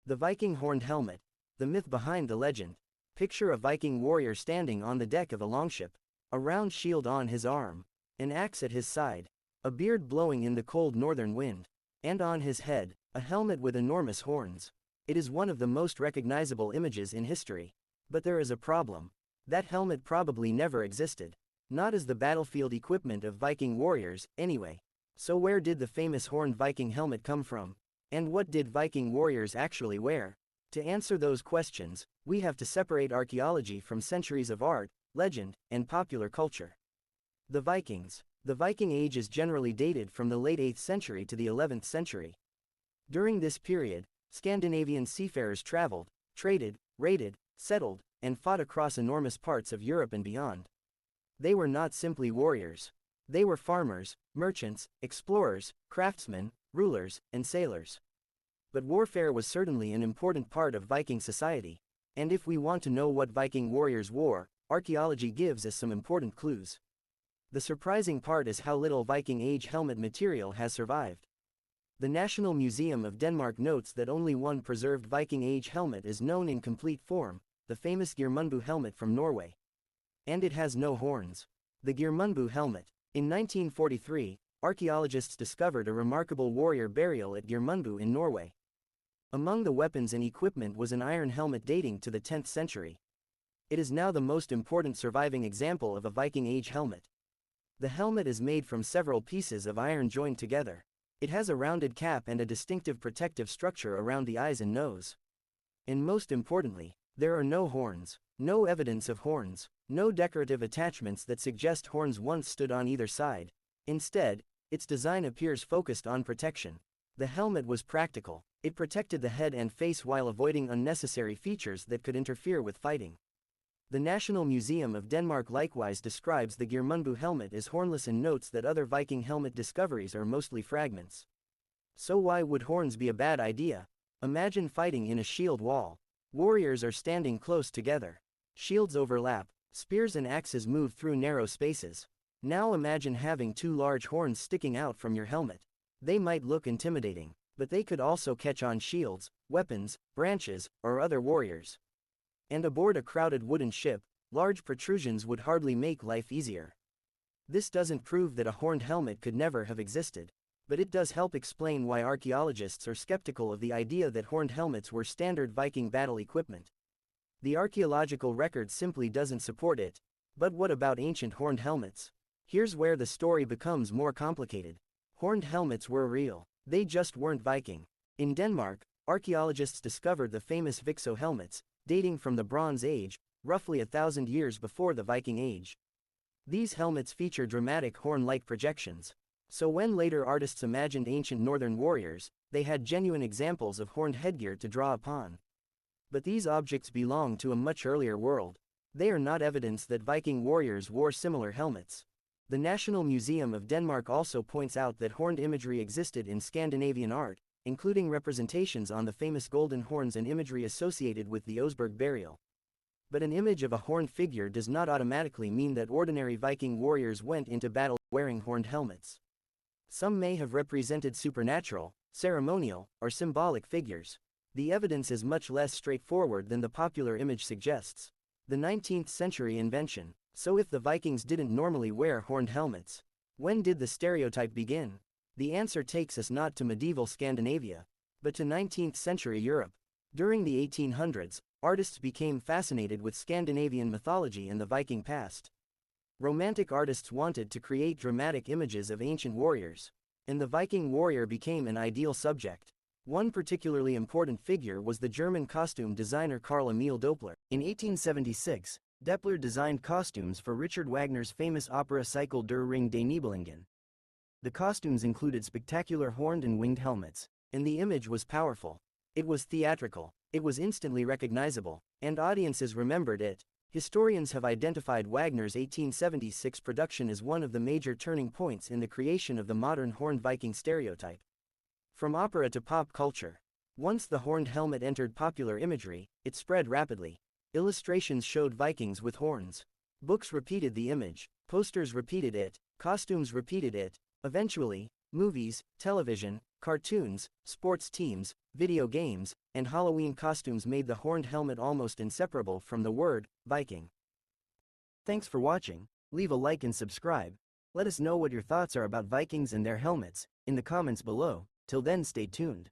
The Viking horned helmet. The myth behind the legend. Picture a Viking warrior standing on the deck of a longship, a round shield on his arm, an axe at his side, a beard blowing in the cold northern wind, and on his head, a helmet with enormous horns. It is one of the most recognizable images in history. But there is a problem. That helmet probably never existed. Not as the battlefield equipment of Viking warriors, anyway. So where did the famous horned Viking helmet come from? And what did Viking warriors actually wear? To answer those questions, we have to separate archaeology from centuries of art, legend, and popular culture. The Vikings. The Viking Age is generally dated from the late 8th century to the 11th century. During this period, Scandinavian seafarers traveled, traded, raided, settled, and fought across enormous parts of Europe and beyond. They were not simply warriors. They were farmers, merchants, explorers, craftsmen, rulers, and sailors. But warfare was certainly an important part of Viking society. And if we want to know what Viking warriors wore, archaeology gives us some important clues. The surprising part is how little Viking Age helmet material has survived. The National Museum of Denmark notes that only one preserved Viking Age helmet is known in complete form, the famous Geirmundbu helmet from Norway. And it has no horns. The Geirmundbu helmet. In 1943, archaeologists discovered a remarkable warrior burial at Geirmundbu in Norway. Among the weapons and equipment was an iron helmet dating to the 10th century. It is now the most important surviving example of a Viking Age helmet. The helmet is made from several pieces of iron joined together. It has a rounded cap and a distinctive protective structure around the eyes and nose. And most importantly, there are no horns, no evidence of horns, no decorative attachments that suggest horns once stood on either side. Instead, its design appears focused on protection. The helmet was practical. It protected the head and face while avoiding unnecessary features that could interfere with fighting. The National Museum of Denmark likewise describes the Geirmundbu helmet as hornless and notes that other Viking helmet discoveries are mostly fragments. So why would horns be a bad idea? Imagine fighting in a shield wall. Warriors are standing close together. Shields overlap. Spears and axes move through narrow spaces. Now imagine having two large horns sticking out from your helmet. They might look intimidating, but they could also catch on shields, weapons, branches, or other warriors. And aboard a crowded wooden ship, large protrusions would hardly make life easier. This doesn't prove that a horned helmet could never have existed, but it does help explain why archaeologists are skeptical of the idea that horned helmets were standard Viking battle equipment. The archaeological record simply doesn't support it. But what about ancient horned helmets? Here's where the story becomes more complicated. Horned helmets were real. They just weren't Viking. In Denmark, archaeologists discovered the famous Vixo helmets, dating from the Bronze Age, roughly 1,000 years before the Viking Age. These helmets feature dramatic horn-like projections. So when later artists imagined ancient northern warriors, they had genuine examples of horned headgear to draw upon. But these objects belong to a much earlier world. They are not evidence that Viking warriors wore similar helmets. The National Museum of Denmark also points out that horned imagery existed in Scandinavian art, including representations on the famous golden horns and imagery associated with the Oseberg burial. But an image of a horned figure does not automatically mean that ordinary Viking warriors went into battle wearing horned helmets. Some may have represented supernatural, ceremonial, or symbolic figures. The evidence is much less straightforward than the popular image suggests. The 19th century invention. So if the Vikings didn't normally wear horned helmets, when did the stereotype begin? The answer takes us not to medieval Scandinavia, but to 19th century Europe. During the 1800s, artists became fascinated with Scandinavian mythology and the Viking past. Romantic artists wanted to create dramatic images of ancient warriors, and the Viking warrior became an ideal subject. One particularly important figure was the German costume designer Karl Emil Doppler. In 1876, Doppler designed costumes for Richard Wagner's famous opera cycle Der Ring des Nibelungen. The costumes included spectacular horned and winged helmets, and the image was powerful. It was theatrical, it was instantly recognizable, and audiences remembered it. Historians have identified Wagner's 1876 production as one of the major turning points in the creation of the modern horned Viking stereotype. From opera to pop culture. Once the horned helmet entered popular imagery, it spread rapidly. Illustrations showed Vikings with horns. Books repeated the image, posters repeated it, costumes repeated it. Eventually, movies, television, Cartoons, sports teams, video games, and Halloween costumes made the horned helmet almost inseparable from the word Viking. Thanks for watching. Leave a like and subscribe. Let us know what your thoughts are about Vikings and their helmets in the comments below. Till then, stay tuned.